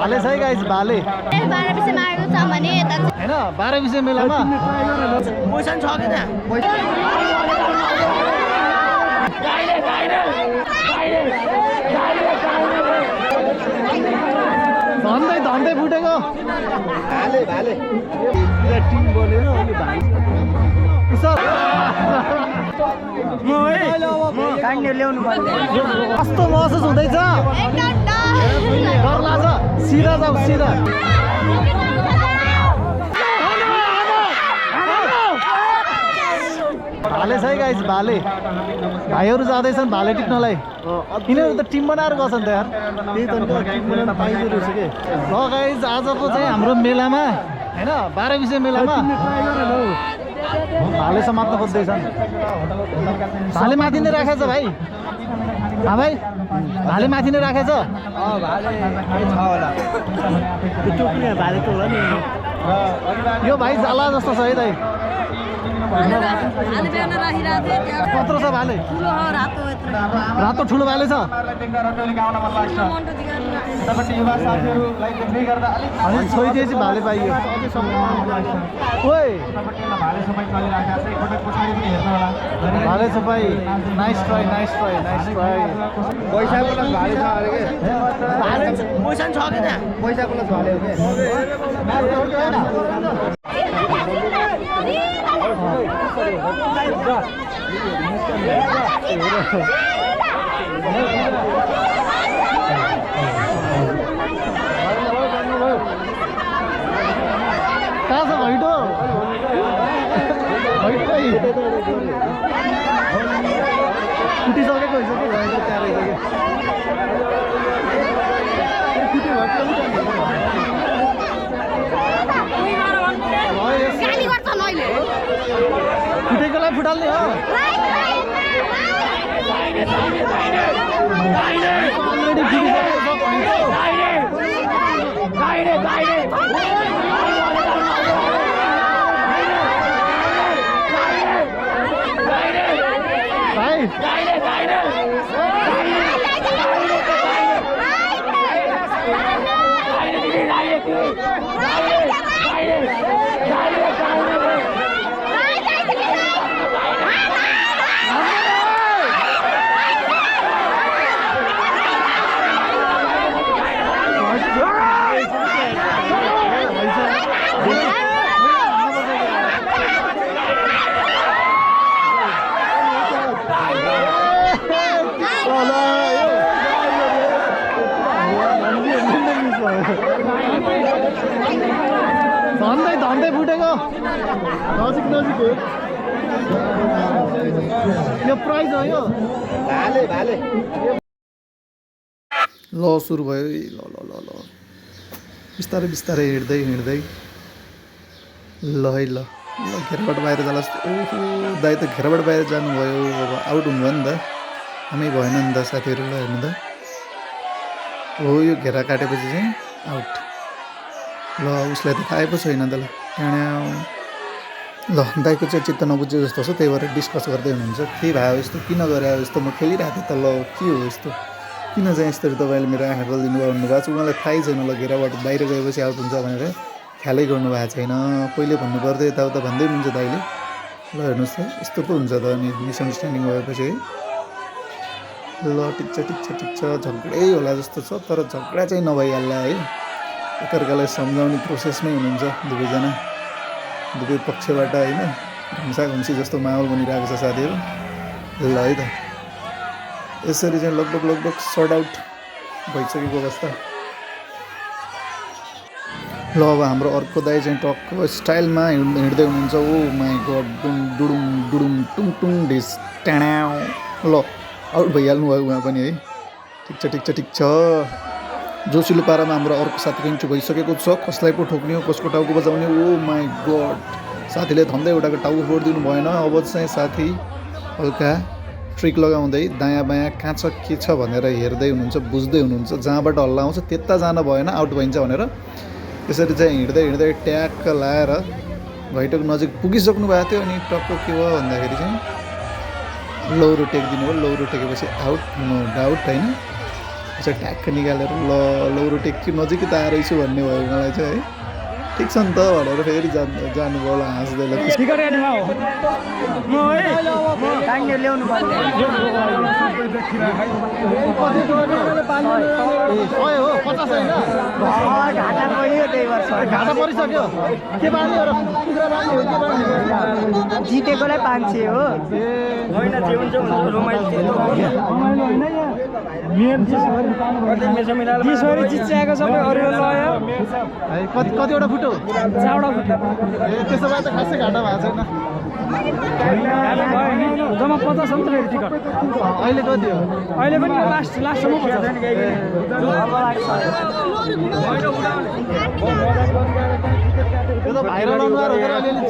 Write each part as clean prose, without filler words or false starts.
भाले छ है गाइस भाले 12 बिसे मारेको छ भने यता हैन 12 बिसे मेलामा पैसा छ के धन्दै धन्दै फुटेको भाले भाले टिम बनेर अनि भाइ काट्ने ल्याउनु पर्ने कस्तो महसुस हुँदैछ डर लाग्छ सिधा जाऊ सिधा भाले छ है गाइस भाले भाइहरू जाँदैछन् भाले टिप्नलाई यिनीहरू त टिम बनाएर गर्छन् त यार त्यही त टिम बनाउन पाइँदो रहेछ के ल गाइस आजको चाहिँ हाम्रो मेलामा हैन 12 बिसे मेलामा भाले समात्न खोज्दैछन् भाले माथि नै राखेछ भाइ भाइ भाले माथि नै राखेछ भाले छ होला त्यो टोक्ने भाले त होला नि यो भाइ जाला जस्तो छ है दाइ कत्रो छ भाले रातो ठुलो भाले छ अनि छोइदिए चाहिँ भाले पाइयो ओइ भाले सफाइ nice try nice try nice try पैसा प्लस भाले छ अरे के भाले पैसा छ के त्यहाँ पैसा प्लस भाले हो के कहाँ छ भैटो फुटिसकेको रहेछ कि भैटो त्यहाँ रहेछ फुटेकोलाई फुटाल्ने हो धन्दै धन्दै फुटेको नजिक नजिक हो यो प्राइज हो यो भाले भाले ल सुरु भयो ल ल ल ल बिस्तारै बिस्तारै हिँड्दै हिँड्दै ल है ल ल घेराबाट बाहिर जाला जस्तो ओहो दाइ त घेराबाट बाहिर जानुभयो अब आउट हुनुभयो नि त हामी भएन नि त साथीहरू ल हेर्नु त हो यो घेरा काटेपछि चाहिँ आउट ल उसलाई त थाहै पो छैन त ल ल दाइको चाहिँ चित्त नबुझ्यो जस्तो छ त्यही भएर डिस्कस गर्दै हुनुहुन्छ के भयो यस्तो किन गरे यस्तो म खेलिरहेको थिएँ त ल के हो यस्तो किन चाहिँ यस्तरी तपाईँले मेरो आँखा खोलिदिनु भयो भन्नुभएको छ उहाँलाई थाहै छैन ल घेराबाट बाहिर गएपछि आउट हुन्छ भनेर ख्यालै गर्नुभएको छैन पहिले भन्नु पर्थ्यो यताउता भन्दै हुन्छ दाइले ल हेर्नुहोस् त यस्तो पो हुन्छ त अनि मिसअन्डरस्ट्यान्डिङ भएपछि है ल ठिक छ झगडै होला जस्तो छ तर झगडा चाहिँ नभइहाल्ला है एकअर्कालाई सम्झाउने प्रोसेसमै हुनुहुन्छ दुवैजना दुवै पक्षबाट होइन घुम्सा घुम्सी जस्तो माहौल बनिरहेको छ साथीहरू ल है त यसरी चाहिँ लगभग सर्ट आउट भइसकेको अवस्था ल अब हाम्रो अर्को दाइ चाहिँ टक्क स्टाइलमा हिँड्दै हुनुहुन्छ ओ माई गड डुडुम डुडुम टुङ टुङ ढिस ट्याड्याउ ल आउट भइहाल्नु भयो उहाँ पनि है ठिक छ जोसिलो पारामा हाम्रो अर्को साथीको इन्ट्री भइसकेको छ कसलाई पो ठोक्ने हो कसको टाउको बजाउने ओ माई गड साथीले धन्दै एउटाको टाउको फोडिदिनु भएन अब चाहिँ साथी हल्का ट्रिक लगाउँदै दायाँ बायाँ कहाँ छ के छ भनेर हेर्दै हुनुहुन्छ बुझ्दै हुनुहुन्छ जहाँबाट हल्ला आउँछ त्यता जान भएन आउट भइन्छ भनेर त्यसरी चाहिँ हिँड्दै ट्याक्क लाएर घैटोको नजिक पुगिसक्नु भएको थियो अनि टक्क के भयो भन्दाखेरि चाहिँ लौरो टेकिदिनु भयो लौरो टेकेपछि आउट नो डाउट होइन चाहिँ ट्याक्क निकालेर ल लौरो टेक्की नजिकै त आएर छु भन्ने भयो मलाई चाहिँ है ठिक छ नि त भनेर फेरि जानुभयो होला हाँस्दै ल ल्याउनु घाटा परिसक्यो के बाँध्ने हो र कुखुरा बाँध्ने हो के बाँध्ने जितेकोलाई 500 हो होइन जे हुन्छ रमाइलो जित्याएको सबै अरू लयो कतिवटा फुट्यो 4वटा फुट्यो त्यसो भए त खासै घाटा भएको छैन जम्मा 50 हुन्छ फेरि टिकट अहिले कति हो अहिले पनि लास्टसम्म 50 त्यो त भाइरल अनुहार हो तर अलिअलि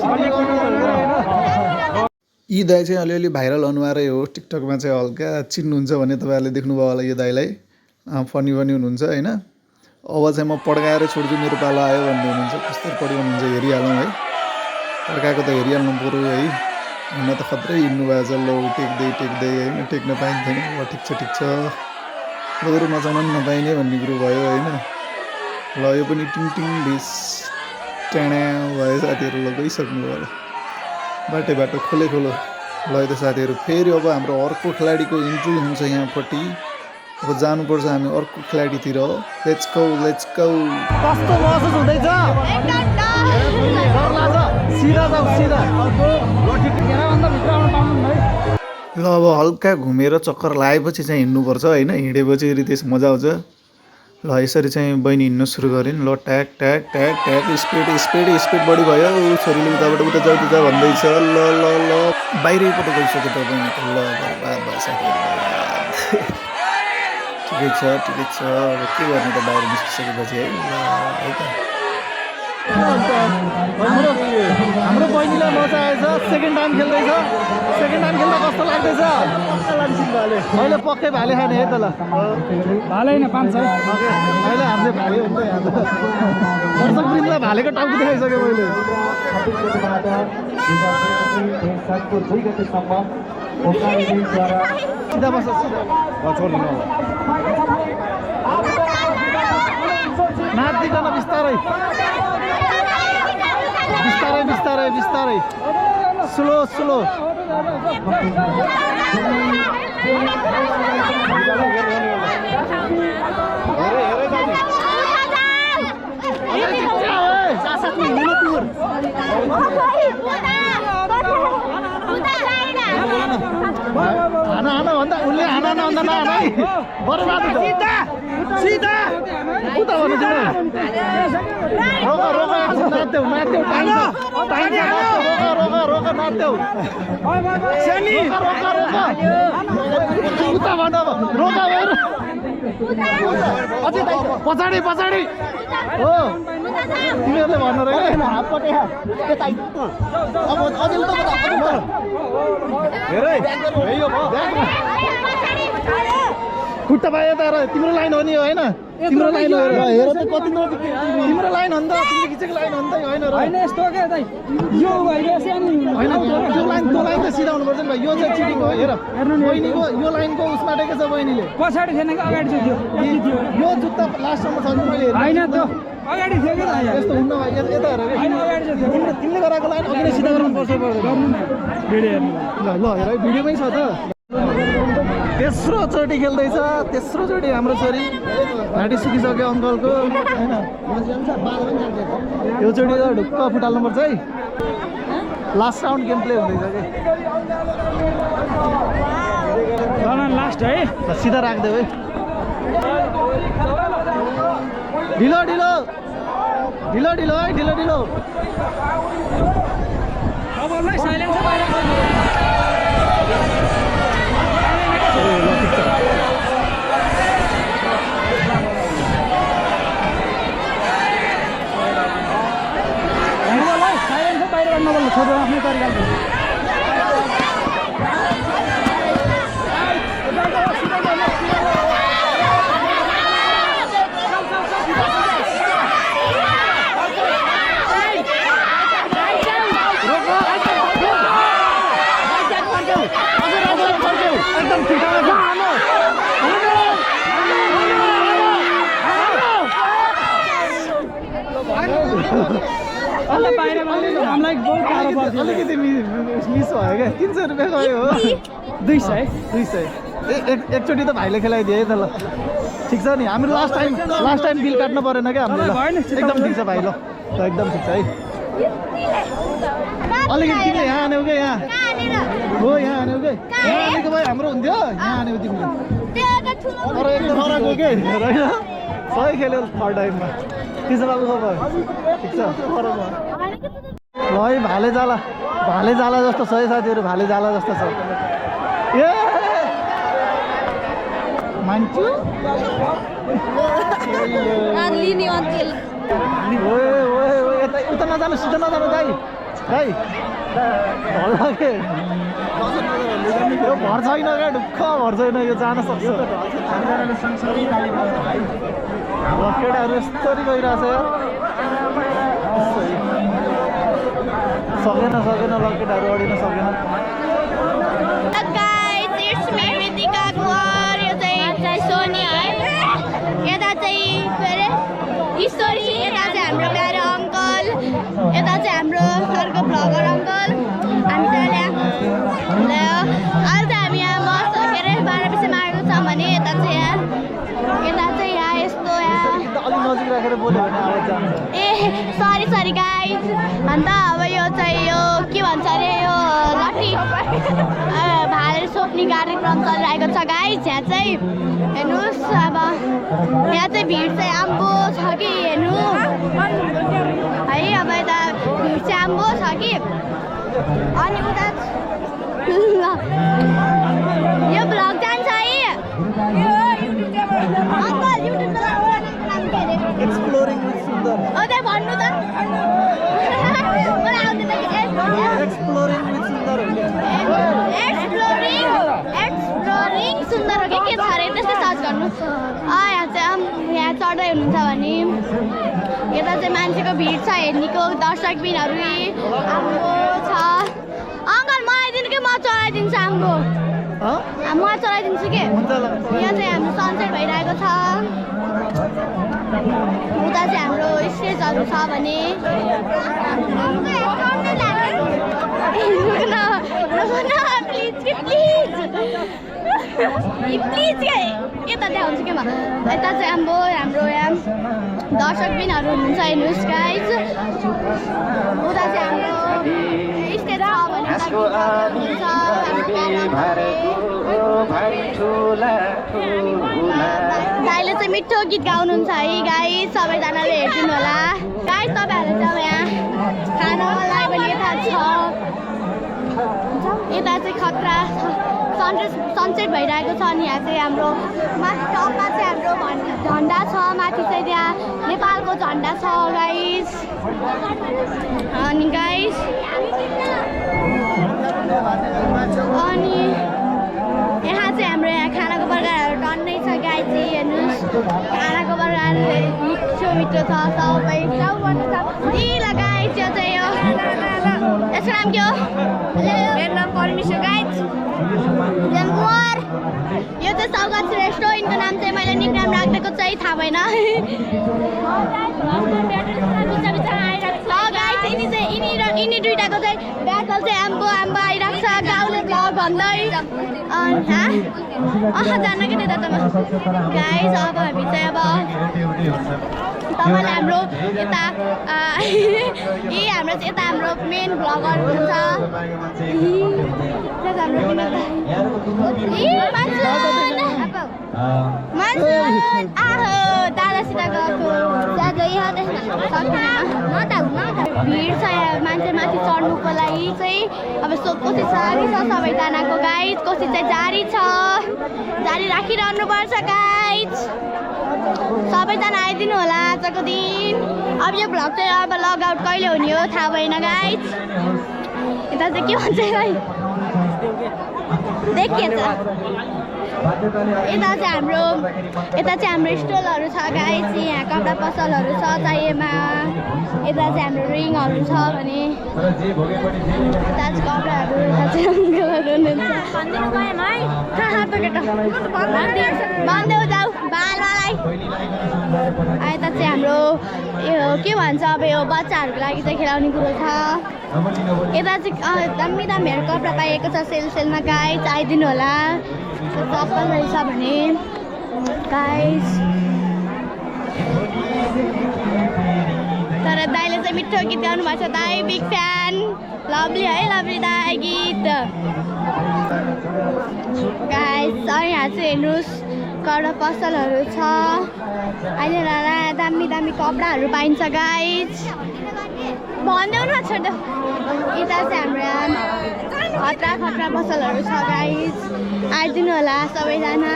यी दाई चाहिँ अलिअलि भाइरल अनुहारै हो टिकटकमा चाहिँ हल्का चिन्नुहुन्छ भने तपाईँहरूले देख्नुभयो होला यो दाईलाई फनी फनी हुनुहुन्छ होइन अब चाहिँ म पड्काएर छोड्छु मेरो पालो आयो भन्ने हुनुहुन्छ कस्तो पड्काउनुहुन्छ हेरिहालौँ है पड्काएको त हेरिहाल्नु पऱ्यो है हुन त खत्रै हिँड्नु भएको छ ल टेक्दै होइन टेक्न पाइन्थेन ल ठिक छ बरु नचाउन पनि नपाइने भन्ने कुरो भयो होइन ल यो पनि टिङ टिङ ढिस टेण्या भयो साथीहरू ल गइसक्नु होला बाटो खोलो ल त साथीहरू फेरि अब हाम्रो अर्को खेलाडीको इन्ट्री हुन्छ यहाँपट्टि अब जानुपर्छ हामी अर्को खेलाडीतिर लेट्स गो कस्तो महसुस हुँदैछ सिधा जाऊ सिधा ल अब हल्का घुमेर चक्कर लगाएपछि चाहिँ हिँड्नुपर्छ होइन हिँडेपछि फेरि त्यस मजा आउँछ ल यसरी चाहिँ बहिनी हिँड्नु सुरु गरिन् ल ट्याक स्पिड बढी भयो छोरीले उताबाट उता जाऊ भन्दैछ ल बाहिरैपट्टि गइसक्यो त बहिनी त ल बर्बाद भयो साथीहरू ठिकै छ अब के गर्ने त बाहिर निस्किसकेपछि है ल है त हाम्रो बहिनीलाई मजा आएछ सेकेन्ड टाइम खेल्दैछ सेकेन्ड टाइम खेल्दा कस्तो लाग्दैछ मैले पक्कै भाले खाने है त ल भालै न 500 अहिले हामीले भाले हुन्छ यहाँ त दर्शक वृन्दलाई भालेको टाउको देखाइसकेँ मैले सिधा बस नाच्दिकन बिस्तारै स्लो हाना भन्दा उसले हाना भन्दा नहाना है बर्बाद हुन्छ सिधा उता भन्नु रोक नाच्देऊ रोक नाच्देऊ उता भन रोक अझै पछाडि हो तिमीहरूले भन्नु रहेछ खुट्टा पायो त तिम्रो लाइन हो नि होइन तिम्रो लाइन हो हेर त कति तिम्रो लाइन हो नि त तिम्रो खिचेको लाइन हो नि त होइन होइन यस्तो के दाइ यो होइन होइन त्यो लाइन त सिधा हुनुपर्छ नि भाइ यो चाहिँ चिटिङ हो हेर बहिनीको यो लाइनको उसमा टेकेको छ बहिनीले पछाडि थिएन कि अगाडि थियो यो जुत्ता लास्टसम्म छ नि मैले होइन त अगाडि थियो कि यस्तो हुन्न भाइ यता हेर होइन अगाडि थियो तिमीले गराएको लाइन अघि नै सिधा गर्नु पर्छ गर्नु न भिडियो ल हेर भिडियोमै छ त तेस्रोचोटि खेल्दैछ तेस्रोचोटि हाम्रो छोरी घाँटी सुकिसक्यो अङ्कलको होइन यो चोटि त ढुक्क फुटाल्नुपर्छ है लास्ट राउन्ड गेम प्ले हुँदैछ कि लास्ट है सिधा राख्देऊ है ढिलो है ढिलो खबरलाई साइलेन्स बाहिर नबोल्नु छोडेर आफ्नै तरिकाले एकदम अलिकति मिस भयो क्या 300 रुपियाँ गयो हो 200 एकचोटि त भाइले खेलाइदियो है त ल ठिक छ नि हाम्रो लास्ट टाइम बिल काट्नु परेन क्या हामीले एकदम ठिक छ भाइ ल एकदम ठिक छ है अलिकति तिमीले यहाँ आन्यौ क्या यहाँ हो यहाँ आन्यौ क्या यहाँ आनेको भए हाम्रो हुन्थ्यो यहाँ आन्यौ तिमीले तर एकदम फरक हो कि होइन सही खेल्यो थर्ड टाइममा के छ बाबु खबर ठिक छ ल है भाले जाला जस्तो छ है साथीहरू भाले जाला जस्तो छ ए मान्छु उता नजानु सिधै नजानु दाइ भल के यो भर छैन क्या ढुक्क भर छैन यो जान सक्छ केटाहरू यस्तरी गइरहेछ सकेन ल केटाहरू अडिन सकेन हाम्रो प्यारो अङ्कल यता चाहिँ हाम्रो अर्को भ्लगर अङ्कल हामी चाहिँ अहिले चाहिँ हामी यहाँ बस के अरे 12 बजीमा आएको छ भने यता चाहिँ यहाँ यस्तो यहाँ ए सरी गाइज अन्त अब यो चाहिँ यो के भन्छ अरे यो लट्ठी भाले सोप्ने कार्यक्रम चलिरहेको छ गाइज यहाँ चाहिँ हेर्नुहोस् अब यहाँ चाहिँ भिड चाहिँ आम्बो छ कि हेर्नु है अब यता भिड चाहिँ आम्बो छ कि अनि उता यो भ्लग जान्छ है अङ्कल युट्युबको नाम के अरे एक्सप्लोरिङ विथ सुन्दर त्यहाँ भन्नु त मलाई आउँदैन एक्सप्लोरिङ विथ सुन्दर एक्सप्लोरिङ सुन्दर हो कि के छ अरे त्यस्तै सर्च गर्नु यहाँ चाहिँ चढ्दै हुनुहुन्छ भने यता चाहिँ मान्छेको भिड छ हेर्नेको दर्शकबिनहरू हाम्रो छ अङ्कल मलाई दिनु कि म चढाइदिन्छु हाम्रो म चढाइदिन्छु कि यहाँ चाहिँ हाम्रो सनसेट भइरहेको छ उता चाहिँ हाम्रो स्टेजहरू छ भने प्लिज यता देखाउँछु कि म यता चाहिँ हाम्रो यहाँ दर्शकबिनहरू हुनुहुन्छ हेर्नुहोस् गाइज उता चाहिँ हाम्रो स्टेज छ दाइले चाहिँ मिठो गीत गाउनुहुन्छ है गाइज सबैजनाले हेरिदिनु होला गाइज तपाईँहरू चाहिँ अब यहाँ खानालाई पनि यता छ यता चाहिँ खतरा सनसेट भइरहेको छ अनि यहाँ चाहिँ हाम्रो माथि टपमा चाहिँ हाम्रो झन्डा छ माथि चाहिँ त्यहाँ नेपालको झन्डा छ गाइज अनि गाइज अनि यहाँ चाहिँ हाम्रो यहाँ खानाको प्रकारहरू टन्नै छ गाई चाहिँ हेर्नुहोस् खानाको प्रकारहरू मिठो छ सबै लगाइ त्यो चाहिँ यो यसको नाम के हो मेरो नाम परमेश्वर गाइज कुमार यो चाहिँ सौगात श्रेष्ठ यिनको नाम चाहिँ मैले निक नाम राखिदिएको चाहिँ थाहा भएन यिनी दुइटाको चाहिँ ब्याटल चाहिँ आम्बो आइरहेको छ गाउँले भ्लग भन्दै जान्न कि त्यता त गाइस अब हामी चाहिँ अब तपाईँले हाम्रो यता हाम्रो चाहिँ यता हाम्रो मेन भ्लगर हुनुहुन्छ दादासित भिड छ मान्छे माथि चढ्नुको लागि चाहिँ अब कोसिस जारी छ सबैजनाको गाइज कोसिस चाहिँ जारी राखिरहनुपर्छ गाइज सबैजना आइदिनु होला आजको दिन अब यो भ्लग चाहिँ अब लग आउट कहिले हुने हो थाहा भएन गाइज यता चाहिँ के भन्छ देखिएछ यता चाहिँ हाम्रो स्टलहरू छ गाइस यहाँ कपडा पसलहरू छ चाहिएमा यता चाहिँ हाम्रो रिङहरू छ भने यता चाहिँ कपडाहरू यता चाहिँ अङ्कलहरू हुनुहुन्छ बाँध्दै जाऊ बालवालाई यता चाहिँ हाम्रो यो के भन्छ अब यो बच्चाहरूको लागि चाहिँ खेलाउने कुरो छ यता चाहिँ दामी दामीहरू कपडा पाइएको छ सेलमा गाइज आइदिनु होला चप्पल रहेछ भने गाइज तर दाइले चाहिँ मिठो गीत गाउनु भएको छ दाइ बिग फ्यान लभली है लभली दाइ गीत गाइज यहाँ चाहिँ हेर्नुहोस् कपडा पसलहरू छ अहिले दामी दामी कपडाहरू पाइन्छ गाइज भन्देऊ न छोड्देऊ यता चाहिँ हाम्रो यहाँ खतरा खतरा पसलहरू छ गाइज आइदिनु होला सबैजना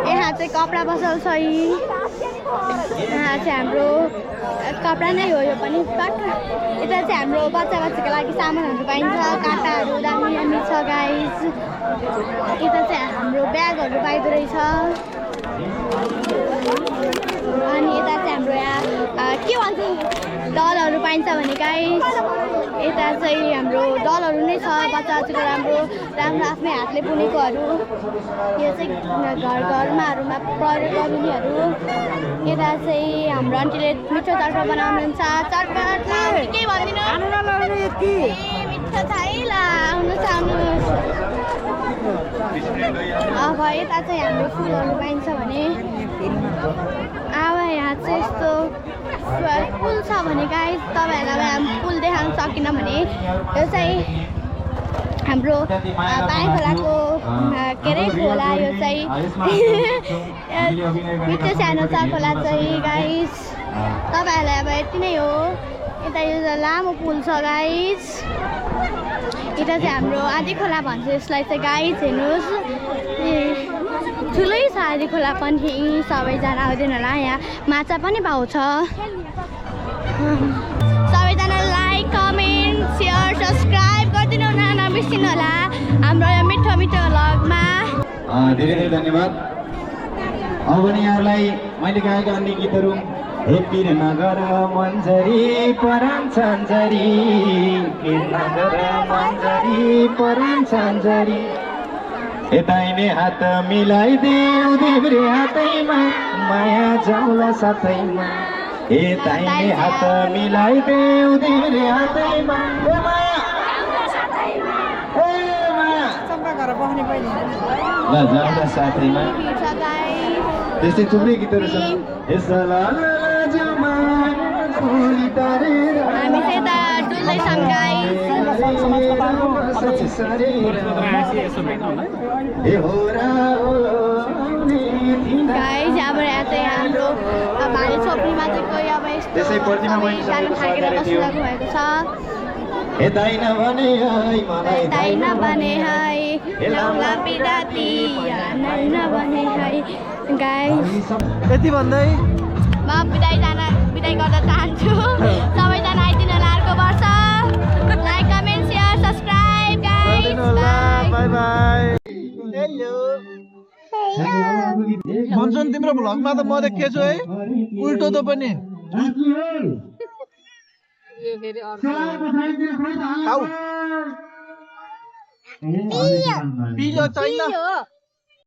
यहाँ चाहिँ कपडा पसल छ यहाँ चाहिँ हाम्रो कपडा नै हो यो पनि पक्का यता चाहिँ हाम्रो बच्चा बच्चाको लागि सामानहरू पाइन्छ काँटाहरू दामी दामी छ गाइज यता चाहिँ हाम्रो ब्यागहरू पाइँदो रहेछ अनि यता चाहिँ हाम्रो यहाँ के भन्छ डलहरू पाइन्छ भने गाइस यता चाहिँ हाम्रो डलहरू नै छ बच्चा बच्चाको राम्रो राम्रो आफ्नै हातले बुनेकोहरू यो चाहिँ घरमाहरूमा प्रयोग गरिनेहरू यता चाहिँ हाम्रो आन्टीले मिठो चटपट बनाउनुहुन्छ चटपट के भनिदिनु मिठो छ है ल आउनुहोस् आउनुहोस् अब यता चाहिँ हाम्रो फुलहरू पाइन्छ भने अब यहाँ चाहिँ यस्तो पुल छ भने गाइस तपाईँहरूलाई हामी पुल देखाउन सकिनँ भने यो चाहिँ हाम्रो बाई खोलाको के अरे खोला यो चाहिँ मिठो सानो छ खोला चाहिँ गाइस तपाईँहरूलाई अब यति नै हो यता यो लामो पुल छ गाइस यता चाहिँ हाम्रो आधी खोला भन्छ यसलाई चाहिँ गाइस हेर्नुहोस् ठुलै छ आधी खोला पनि सबैजना आउँदैन होला यहाँ माछा पनि पाउँछ सबैजना लाइक कमेन्ट सेयर सब्सक्राइब गरिदिनु नबिर्सिनु होला हाम्रो यो मिठो मिठो भ्लगमा धेरै धेरै धन्यवाद अब पनि यहाँहरूलाई मैले गाएका अन्य गीतहरू हेपिर नगर मन्जरी परान छन्जरी नगर मन्जरी परान छन्जरी यताइने हात मिलाइदेऊ देब्रे हातैमा माया जाउला साथैमा यताइने हात मिलाइदेऊ देब्रे हातैमा ल जाउँदा साथैमा त्यस्तै थुप्रै गीतहरू छन् हामी चाहिँ त डुल्दैछौँ गाइस अब यहाँ चाहिँ हाम्रो भाले छोप्रीमा चाहिँ कोही अब यस्तो सानो थाकेर बसिरहेको भएको छ यतै नभने है लौला बिदाती नभने है गाइस यति भन्दै म बिदाई गर्न चाहन्छु सबैजना आइदिनु होला अर्को वर्ष like comment share subscribe guys by by भन्छन् तिम्रो भ्लगमा त म देखेछु है उल्टो त पनि पिलो चाहिन